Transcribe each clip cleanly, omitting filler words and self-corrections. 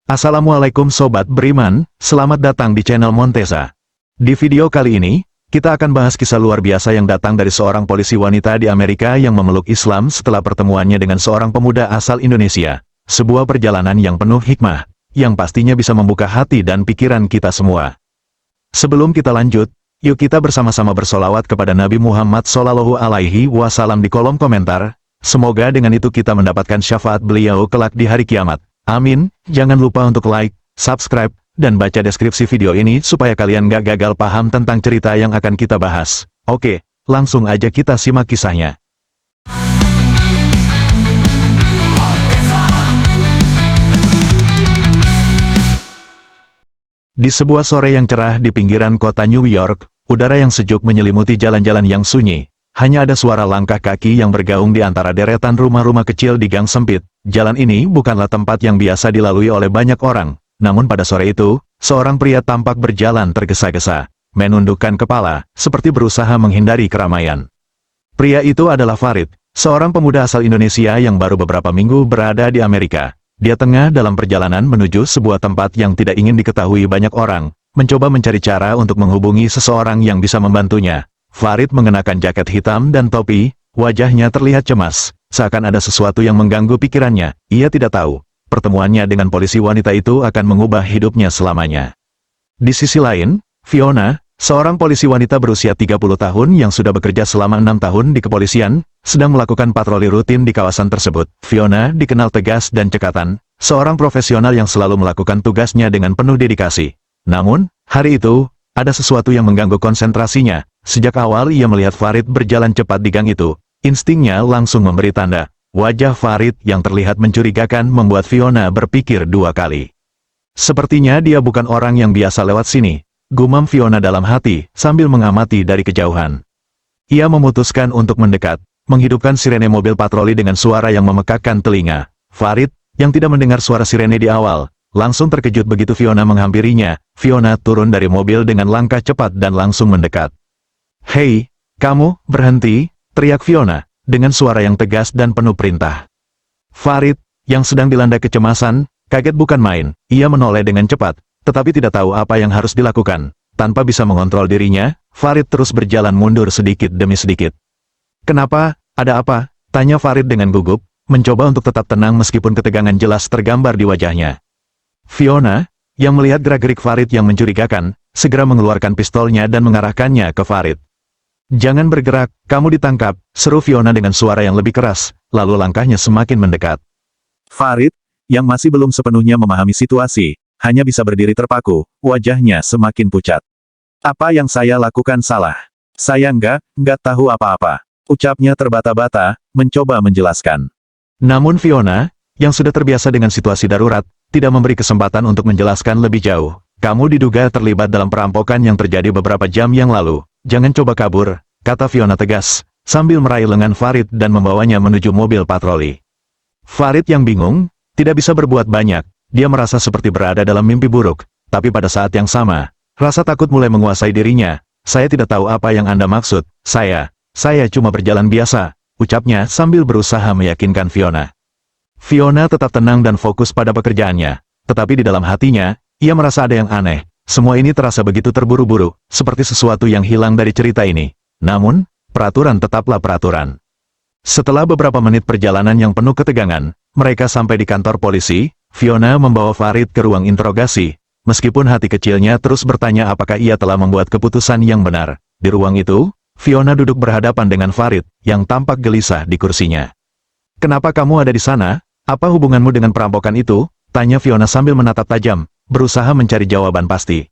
Assalamualaikum Sobat Beriman, selamat datang di channel Montesa. Di video kali ini, kita akan bahas kisah luar biasa yang datang dari seorang polisi wanita di Amerika yang memeluk Islam setelah pertemuannya dengan seorang pemuda asal Indonesia. Sebuah perjalanan yang penuh hikmah, yang pastinya bisa membuka hati dan pikiran kita semua. Sebelum kita lanjut, yuk kita bersama-sama bersolawat kepada Nabi Muhammad SAW di kolom komentar. Semoga dengan itu kita mendapatkan syafaat beliau kelak di hari kiamat. Amin. Jangan lupa untuk like, subscribe, dan baca deskripsi video ini supaya kalian gak gagal paham tentang cerita yang akan kita bahas. Oke, langsung aja kita simak kisahnya. Di sebuah sore yang cerah di pinggiran kota New York, udara yang sejuk menyelimuti jalan-jalan yang sunyi. Hanya ada suara langkah kaki yang bergaung di antara deretan rumah-rumah kecil di gang sempit. Jalan ini bukanlah tempat yang biasa dilalui oleh banyak orang. Namun pada sore itu, seorang pria tampak berjalan tergesa-gesa, menundukkan kepala, seperti berusaha menghindari keramaian. Pria itu adalah Farid, seorang pemuda asal Indonesia yang baru beberapa minggu berada di Amerika. Dia tengah dalam perjalanan menuju sebuah tempat yang tidak ingin diketahui banyak orang, mencoba mencari cara untuk menghubungi seseorang yang bisa membantunya. Farid mengenakan jaket hitam dan topi, wajahnya terlihat cemas, seakan ada sesuatu yang mengganggu pikirannya. Ia tidak tahu, pertemuannya dengan polisi wanita itu akan mengubah hidupnya selamanya. Di sisi lain, Fiona, seorang polisi wanita berusia 30 tahun yang sudah bekerja selama 6 tahun di kepolisian, sedang melakukan patroli rutin di kawasan tersebut. Fiona dikenal tegas dan cekatan, seorang profesional yang selalu melakukan tugasnya dengan penuh dedikasi. Namun, hari itu, ada sesuatu yang mengganggu konsentrasinya. Sejak awal ia melihat Farid berjalan cepat di gang itu, instingnya langsung memberi tanda. Wajah Farid yang terlihat mencurigakan membuat Fiona berpikir dua kali. Sepertinya dia bukan orang yang biasa lewat sini, gumam Fiona dalam hati, sambil mengamati dari kejauhan. Ia memutuskan untuk mendekat, menghidupkan sirene mobil patroli dengan suara yang memekakkan telinga. Farid, yang tidak mendengar suara sirene di awal, langsung terkejut begitu Fiona menghampirinya. Fiona turun dari mobil dengan langkah cepat dan langsung mendekat. "Hei, kamu, berhenti!" teriak Fiona, dengan suara yang tegas dan penuh perintah. Farid, yang sedang dilanda kecemasan, kaget bukan main. Ia menoleh dengan cepat, tetapi tidak tahu apa yang harus dilakukan. Tanpa bisa mengontrol dirinya, Farid terus berjalan mundur sedikit demi sedikit. "Kenapa? Ada apa?" tanya Farid dengan gugup, mencoba untuk tetap tenang meskipun ketegangan jelas tergambar di wajahnya. Fiona, yang melihat gerak-gerik Farid yang mencurigakan, segera mengeluarkan pistolnya dan mengarahkannya ke Farid. "Jangan bergerak, kamu ditangkap," seru Fiona dengan suara yang lebih keras, lalu langkahnya semakin mendekat. Farid, yang masih belum sepenuhnya memahami situasi, hanya bisa berdiri terpaku, wajahnya semakin pucat. "Apa yang saya lakukan salah? Saya nggak tahu apa-apa," ucapnya terbata-bata, mencoba menjelaskan. Namun Fiona, yang sudah terbiasa dengan situasi darurat, tidak memberi kesempatan untuk menjelaskan lebih jauh. "Kamu diduga terlibat dalam perampokan yang terjadi beberapa jam yang lalu. Jangan coba kabur," kata Fiona tegas, sambil meraih lengan Farid dan membawanya menuju mobil patroli. Farid yang bingung, tidak bisa berbuat banyak. Dia merasa seperti berada dalam mimpi buruk. Tapi pada saat yang sama, rasa takut mulai menguasai dirinya. "Saya tidak tahu apa yang Anda maksud. Saya cuma berjalan biasa," ucapnya sambil berusaha meyakinkan Fiona. Fiona tetap tenang dan fokus pada pekerjaannya. Tetapi di dalam hatinya, ia merasa ada yang aneh. Semua ini terasa begitu terburu-buru, seperti sesuatu yang hilang dari cerita ini. Namun, peraturan tetaplah peraturan. Setelah beberapa menit perjalanan yang penuh ketegangan, mereka sampai di kantor polisi. Fiona membawa Farid ke ruang interogasi. Meskipun hati kecilnya terus bertanya apakah ia telah membuat keputusan yang benar. Di ruang itu, Fiona duduk berhadapan dengan Farid, yang tampak gelisah di kursinya. "Kenapa kamu ada di sana? Apa hubunganmu dengan perampokan itu?" tanya Fiona sambil menatap tajam, berusaha mencari jawaban pasti.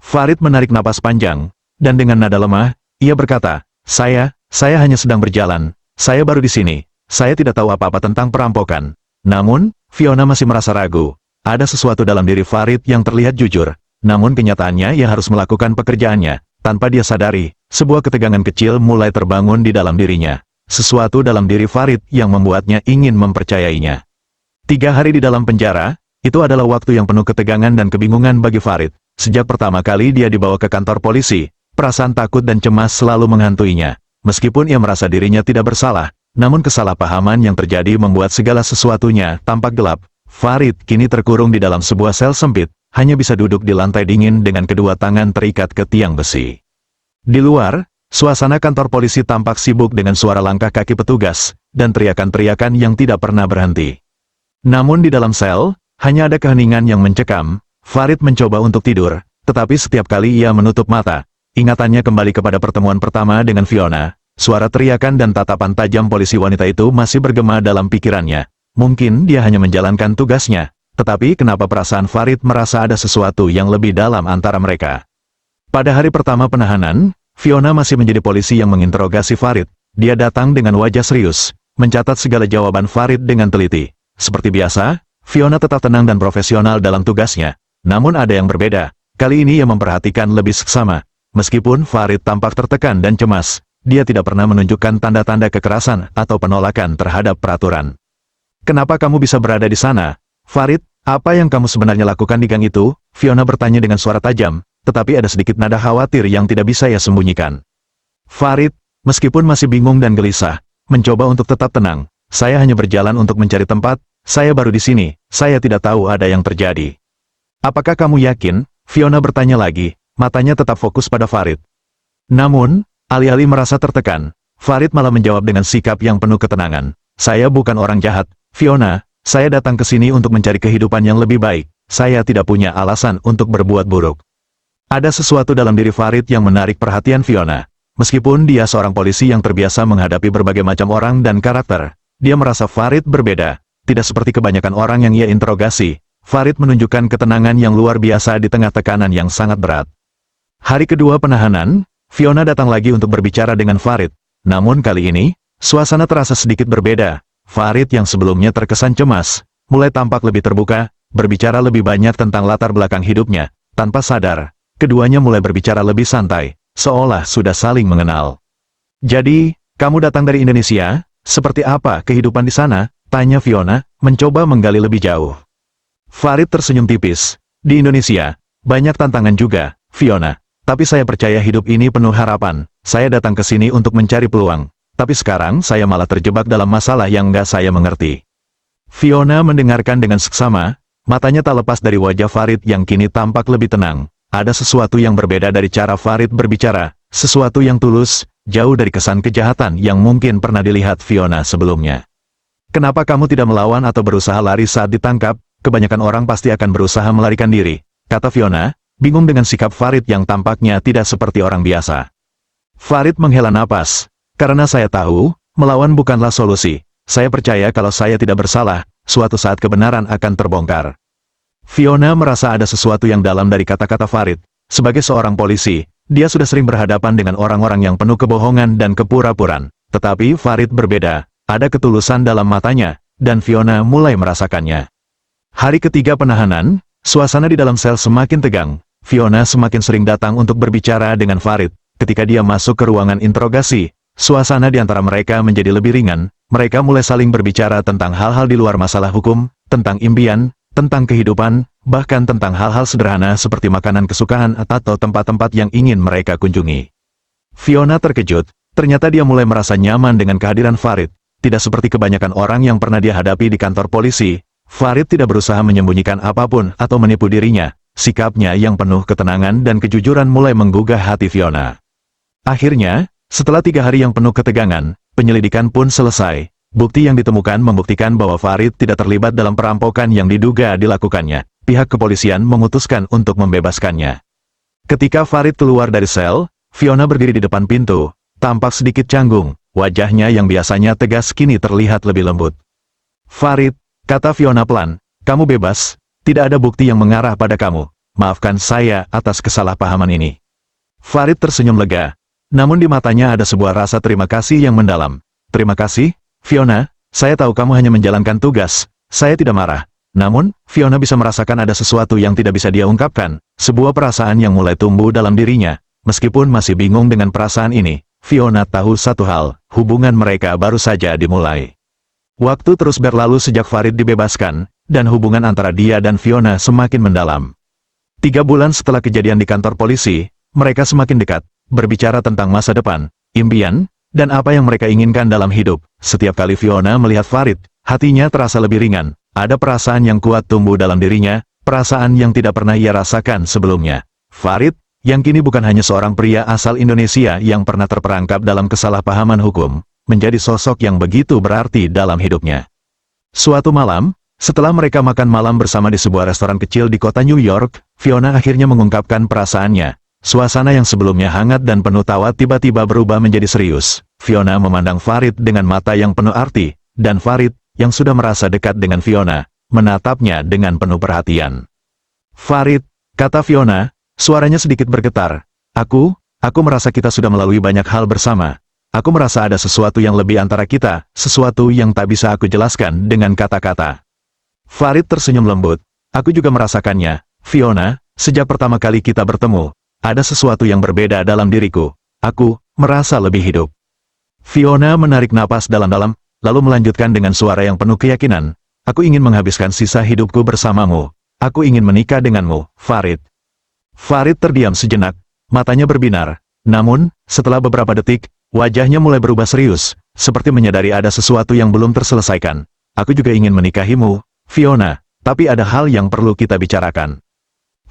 Farid menarik napas panjang, dan dengan nada lemah, ia berkata, Saya hanya sedang berjalan. Saya baru di sini. Saya tidak tahu apa-apa tentang perampokan." Namun, Fiona masih merasa ragu. Ada sesuatu dalam diri Farid yang terlihat jujur. Namun kenyataannya ia harus melakukan pekerjaannya. Tanpa dia sadari, sebuah ketegangan kecil mulai terbangun di dalam dirinya. Sesuatu dalam diri Farid yang membuatnya ingin mempercayainya. 3 hari di dalam penjara, itu adalah waktu yang penuh ketegangan dan kebingungan bagi Farid. Sejak pertama kali dia dibawa ke kantor polisi, perasaan takut dan cemas selalu menghantuinya. Meskipun ia merasa dirinya tidak bersalah, namun kesalahpahaman yang terjadi membuat segala sesuatunya tampak gelap. Farid kini terkurung di dalam sebuah sel sempit, hanya bisa duduk di lantai dingin dengan kedua tangan terikat ke tiang besi. Di luar, suasana kantor polisi tampak sibuk dengan suara langkah kaki petugas, dan teriakan-teriakan yang tidak pernah berhenti. Namun di dalam sel, hanya ada keheningan yang mencekam. Farid mencoba untuk tidur, tetapi setiap kali ia menutup mata, ingatannya kembali kepada pertemuan pertama dengan Fiona. Suara teriakan dan tatapan tajam polisi wanita itu masih bergema dalam pikirannya. Mungkin dia hanya menjalankan tugasnya, tetapi kenapa perasaan Farid merasa ada sesuatu yang lebih dalam antara mereka? Pada hari pertama penahanan, Fiona masih menjadi polisi yang menginterogasi Farid. Dia datang dengan wajah serius, mencatat segala jawaban Farid dengan teliti. Seperti biasa, Fiona tetap tenang dan profesional dalam tugasnya. Namun ada yang berbeda, kali ini ia memperhatikan lebih seksama. Meskipun Farid tampak tertekan dan cemas, dia tidak pernah menunjukkan tanda-tanda kekerasan atau penolakan terhadap peraturan. "Kenapa kamu bisa berada di sana, Farid? Apa yang kamu sebenarnya lakukan di gang itu?" Fiona bertanya dengan suara tajam, tetapi ada sedikit nada khawatir yang tidak bisa ia sembunyikan. Farid, meskipun masih bingung dan gelisah, mencoba untuk tetap tenang. "Saya hanya berjalan untuk mencari tempat, saya baru di sini, saya tidak tahu ada yang terjadi." "Apakah kamu yakin?" Fiona bertanya lagi, matanya tetap fokus pada Farid. Namun, alih-alih merasa tertekan, Farid malah menjawab dengan sikap yang penuh ketenangan. "Saya bukan orang jahat, Fiona, saya datang ke sini untuk mencari kehidupan yang lebih baik, saya tidak punya alasan untuk berbuat buruk." Ada sesuatu dalam diri Farid yang menarik perhatian Fiona. Meskipun dia seorang polisi yang terbiasa menghadapi berbagai macam orang dan karakter, dia merasa Farid berbeda. Tidak seperti kebanyakan orang yang ia interogasi, Farid menunjukkan ketenangan yang luar biasa di tengah tekanan yang sangat berat. Hari kedua penahanan, Fiona datang lagi untuk berbicara dengan Farid. Namun kali ini, suasana terasa sedikit berbeda. Farid yang sebelumnya terkesan cemas, mulai tampak lebih terbuka, berbicara lebih banyak tentang latar belakang hidupnya. Tanpa sadar, keduanya mulai berbicara lebih santai, seolah sudah saling mengenal. "Jadi, kamu datang dari Indonesia? Seperti apa kehidupan di sana?" tanya Fiona, mencoba menggali lebih jauh. Farid tersenyum tipis. "Di Indonesia, banyak tantangan juga, Fiona. Tapi saya percaya hidup ini penuh harapan. Saya datang ke sini untuk mencari peluang. Tapi sekarang saya malah terjebak dalam masalah yang nggak saya mengerti." Fiona mendengarkan dengan seksama, matanya tak lepas dari wajah Farid yang kini tampak lebih tenang. Ada sesuatu yang berbeda dari cara Farid berbicara, sesuatu yang tulus, jauh dari kesan kejahatan yang mungkin pernah dilihat Fiona sebelumnya. "Kenapa kamu tidak melawan atau berusaha lari saat ditangkap? Kebanyakan orang pasti akan berusaha melarikan diri," kata Fiona, bingung dengan sikap Farid yang tampaknya tidak seperti orang biasa. Farid menghela napas. "Karena saya tahu, melawan bukanlah solusi. Saya percaya kalau saya tidak bersalah, suatu saat kebenaran akan terbongkar." Fiona merasa ada sesuatu yang dalam dari kata-kata Farid. Sebagai seorang polisi, dia sudah sering berhadapan dengan orang-orang yang penuh kebohongan dan kepura-puraan. Tetapi Farid berbeda, ada ketulusan dalam matanya, dan Fiona mulai merasakannya. Hari ketiga penahanan, suasana di dalam sel semakin tegang. Fiona semakin sering datang untuk berbicara dengan Farid. Ketika dia masuk ke ruangan interogasi, suasana di antara mereka menjadi lebih ringan. Mereka mulai saling berbicara tentang hal-hal di luar masalah hukum, tentang impian, tentang kehidupan, bahkan tentang hal-hal sederhana seperti makanan kesukaan atau tempat-tempat yang ingin mereka kunjungi. Fiona terkejut, ternyata dia mulai merasa nyaman dengan kehadiran Farid. Tidak seperti kebanyakan orang yang pernah dia hadapi di kantor polisi, Farid tidak berusaha menyembunyikan apapun atau menipu dirinya. Sikapnya yang penuh ketenangan dan kejujuran mulai menggugah hati Fiona. Akhirnya, setelah 3 hari yang penuh ketegangan, penyelidikan pun selesai. Bukti yang ditemukan membuktikan bahwa Farid tidak terlibat dalam perampokan yang diduga dilakukannya. Pihak kepolisian memutuskan untuk membebaskannya. Ketika Farid keluar dari sel, Fiona berdiri di depan pintu, tampak sedikit canggung. Wajahnya yang biasanya tegas kini terlihat lebih lembut. "Farid," kata Fiona pelan, "kamu bebas. Tidak ada bukti yang mengarah pada kamu. Maafkan saya atas kesalahpahaman ini." Farid tersenyum lega. Namun di matanya ada sebuah rasa terima kasih yang mendalam. "Terima kasih, Fiona. Saya tahu kamu hanya menjalankan tugas. Saya tidak marah." Namun, Fiona bisa merasakan ada sesuatu yang tidak bisa dia ungkapkan. Sebuah perasaan yang mulai tumbuh dalam dirinya. Meskipun masih bingung dengan perasaan ini, Fiona tahu satu hal, hubungan mereka baru saja dimulai. Waktu terus berlalu sejak Farid dibebaskan, dan hubungan antara dia dan Fiona semakin mendalam. 3 bulan setelah kejadian di kantor polisi, mereka semakin dekat, berbicara tentang masa depan, impian, dan apa yang mereka inginkan dalam hidup. Setiap kali Fiona melihat Farid, hatinya terasa lebih ringan, Ada perasaan yang kuat tumbuh dalam dirinya, perasaan yang tidak pernah ia rasakan sebelumnya. Farid, yang kini bukan hanya seorang pria asal Indonesia yang pernah terperangkap dalam kesalahpahaman hukum, menjadi sosok yang begitu berarti dalam hidupnya. Suatu malam, setelah mereka makan malam bersama di sebuah restoran kecil di kota New York, Fiona akhirnya mengungkapkan perasaannya. Suasana yang sebelumnya hangat dan penuh tawa tiba-tiba berubah menjadi serius. Fiona memandang Farid dengan mata yang penuh arti, dan Farid, yang sudah merasa dekat dengan Fiona, menatapnya dengan penuh perhatian. "Farid," kata Fiona, suaranya sedikit bergetar. Aku merasa kita sudah melalui banyak hal bersama. Aku merasa ada sesuatu yang lebih antara kita, sesuatu yang tak bisa aku jelaskan dengan kata-kata." Farid tersenyum lembut. "Aku juga merasakannya, Fiona, sejak pertama kali kita bertemu. Ada sesuatu yang berbeda dalam diriku. Aku merasa lebih hidup." Fiona menarik napas dalam-dalam, lalu melanjutkan dengan suara yang penuh keyakinan. "Aku ingin menghabiskan sisa hidupku bersamamu. Aku ingin menikah denganmu, Farid." Farid terdiam sejenak, matanya berbinar. Namun, setelah beberapa detik, wajahnya mulai berubah serius, seperti menyadari ada sesuatu yang belum terselesaikan. "Aku juga ingin menikahimu, Fiona, tapi ada hal yang perlu kita bicarakan."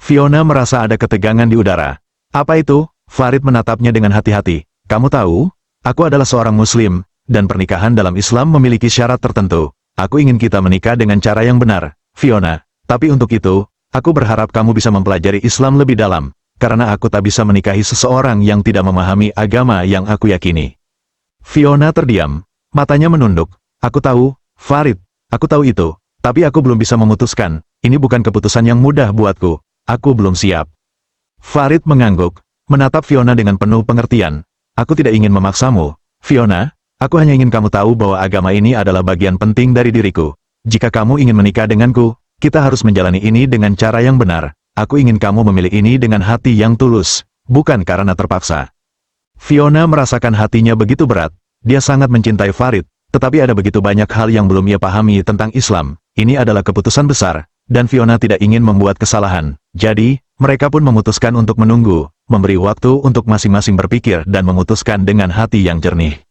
Fiona merasa ada ketegangan di udara. "Apa itu?" Farid menatapnya dengan hati-hati. "Kamu tahu, aku adalah seorang Muslim, dan pernikahan dalam Islam memiliki syarat tertentu. Aku ingin kita menikah dengan cara yang benar, Fiona. Tapi untuk itu, aku berharap kamu bisa mempelajari Islam lebih dalam, karena aku tak bisa menikahi seseorang yang tidak memahami agama yang aku yakini." Fiona terdiam, matanya menunduk. "Aku tahu, Farid, aku tahu itu, tapi aku belum bisa memutuskan. Ini bukan keputusan yang mudah buatku. Aku belum siap." Farid mengangguk, menatap Fiona dengan penuh pengertian. "Aku tidak ingin memaksamu, Fiona. Aku hanya ingin kamu tahu bahwa agama ini adalah bagian penting dari diriku. Jika kamu ingin menikah denganku, kita harus menjalani ini dengan cara yang benar. Aku ingin kamu memilih ini dengan hati yang tulus, bukan karena terpaksa." Fiona merasakan hatinya begitu berat. Dia sangat mencintai Farid, tetapi ada begitu banyak hal yang belum ia pahami tentang Islam. Ini adalah keputusan besar, dan Fiona tidak ingin membuat kesalahan. Jadi, mereka pun memutuskan untuk menunggu, memberi waktu untuk masing-masing berpikir dan memutuskan dengan hati yang jernih.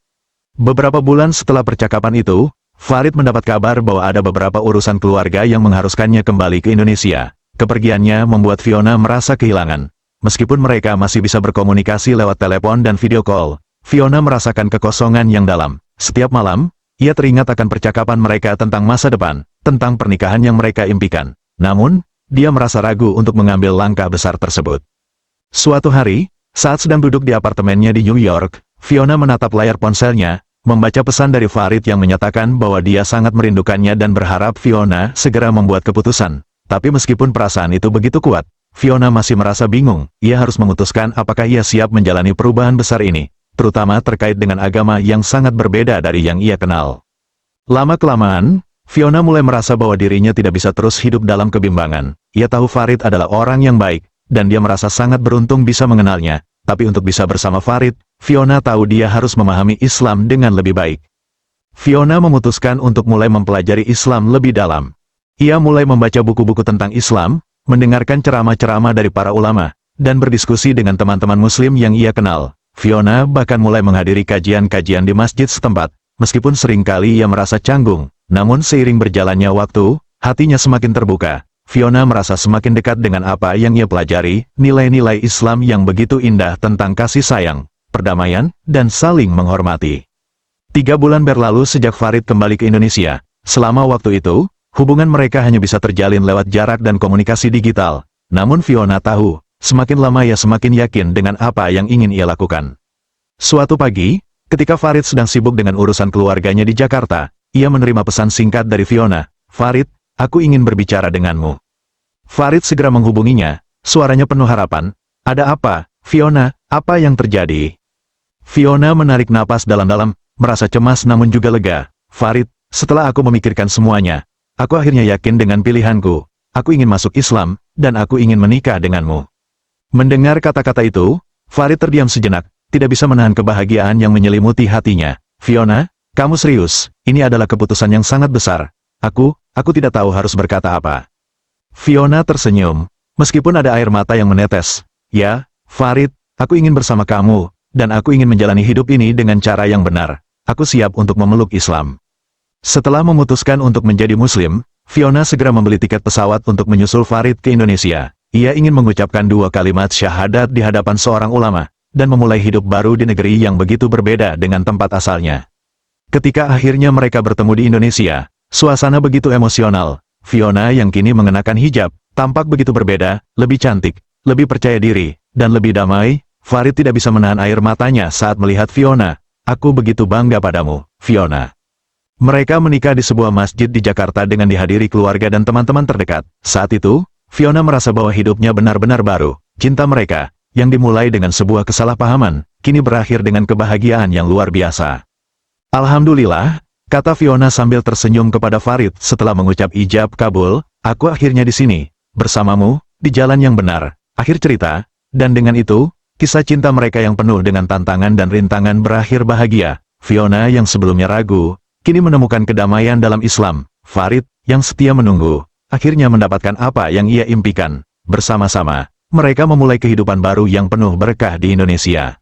Beberapa bulan setelah percakapan itu, Farid mendapat kabar bahwa ada beberapa urusan keluarga yang mengharuskannya kembali ke Indonesia. Kepergiannya membuat Fiona merasa kehilangan. Meskipun mereka masih bisa berkomunikasi lewat telepon dan video call, Fiona merasakan kekosongan yang dalam. Setiap malam, ia teringat akan percakapan mereka tentang masa depan, tentang pernikahan yang mereka impikan. Namun, dia merasa ragu untuk mengambil langkah besar tersebut. Suatu hari, saat sedang duduk di apartemennya di New York, Fiona menatap layar ponselnya, membaca pesan dari Farid yang menyatakan bahwa dia sangat merindukannya dan berharap Fiona segera membuat keputusan. Tapi meskipun perasaan itu begitu kuat, Fiona masih merasa bingung. Ia harus memutuskan apakah ia siap menjalani perubahan besar ini, terutama terkait dengan agama yang sangat berbeda dari yang ia kenal. Lama-kelamaan, Fiona mulai merasa bahwa dirinya tidak bisa terus hidup dalam kebimbangan. Ia tahu Farid adalah orang yang baik, dan dia merasa sangat beruntung bisa mengenalnya. Tapi untuk bisa bersama Farid, Fiona tahu dia harus memahami Islam dengan lebih baik. Fiona memutuskan untuk mulai mempelajari Islam lebih dalam. Ia mulai membaca buku-buku tentang Islam, mendengarkan ceramah-ceramah dari para ulama, dan berdiskusi dengan teman-teman Muslim yang ia kenal. Fiona bahkan mulai menghadiri kajian-kajian di masjid setempat, meskipun seringkali ia merasa canggung. Namun seiring berjalannya waktu, hatinya semakin terbuka. Fiona merasa semakin dekat dengan apa yang ia pelajari, nilai-nilai Islam yang begitu indah tentang kasih sayang, perdamaian, dan saling menghormati. 3 bulan berlalu sejak Farid kembali ke Indonesia. Selama waktu itu, hubungan mereka hanya bisa terjalin lewat jarak dan komunikasi digital. Namun Fiona tahu, semakin lama ia semakin yakin dengan apa yang ingin ia lakukan. Suatu pagi, ketika Farid sedang sibuk dengan urusan keluarganya di Jakarta, ia menerima pesan singkat dari Fiona. "Farid, aku ingin berbicara denganmu." Farid segera menghubunginya, suaranya penuh harapan. "Ada apa, Fiona? Apa yang terjadi?" Fiona menarik napas dalam-dalam, merasa cemas namun juga lega. "Farid, setelah aku memikirkan semuanya, aku akhirnya yakin dengan pilihanku. Aku ingin masuk Islam, dan aku ingin menikah denganmu." Mendengar kata-kata itu, Farid terdiam sejenak, tidak bisa menahan kebahagiaan yang menyelimuti hatinya. "Fiona, kamu serius? Ini adalah keputusan yang sangat besar. Aku tidak tahu harus berkata apa." Fiona tersenyum, meskipun ada air mata yang menetes. "Ya, Farid, aku ingin bersama kamu, dan aku ingin menjalani hidup ini dengan cara yang benar. Aku siap untuk memeluk Islam." Setelah memutuskan untuk menjadi Muslim, Fiona segera membeli tiket pesawat untuk menyusul Farid ke Indonesia. Ia ingin mengucapkan 2 kalimat syahadat di hadapan seorang ulama, dan memulai hidup baru di negeri yang begitu berbeda dengan tempat asalnya. Ketika akhirnya mereka bertemu di Indonesia, suasana begitu emosional. Fiona yang kini mengenakan hijab, tampak begitu berbeda, lebih cantik, lebih percaya diri, dan lebih damai. Farid tidak bisa menahan air matanya saat melihat Fiona. Aku begitu bangga padamu, Fiona. Mereka menikah di sebuah masjid di Jakarta dengan dihadiri keluarga dan teman-teman terdekat. Saat itu, Fiona merasa bahwa hidupnya benar-benar baru. Cinta mereka, yang dimulai dengan sebuah kesalahpahaman, kini berakhir dengan kebahagiaan yang luar biasa. Alhamdulillah, kata Fiona sambil tersenyum kepada Farid setelah mengucap ijab kabul, aku akhirnya di sini, bersamamu, di jalan yang benar. Akhir cerita, dan dengan itu, kisah cinta mereka yang penuh dengan tantangan dan rintangan berakhir bahagia. Fiona yang sebelumnya ragu, kini menemukan kedamaian dalam Islam. Farid, yang setia menunggu, akhirnya mendapatkan apa yang ia impikan. Bersama-sama, mereka memulai kehidupan baru yang penuh berkah di Indonesia.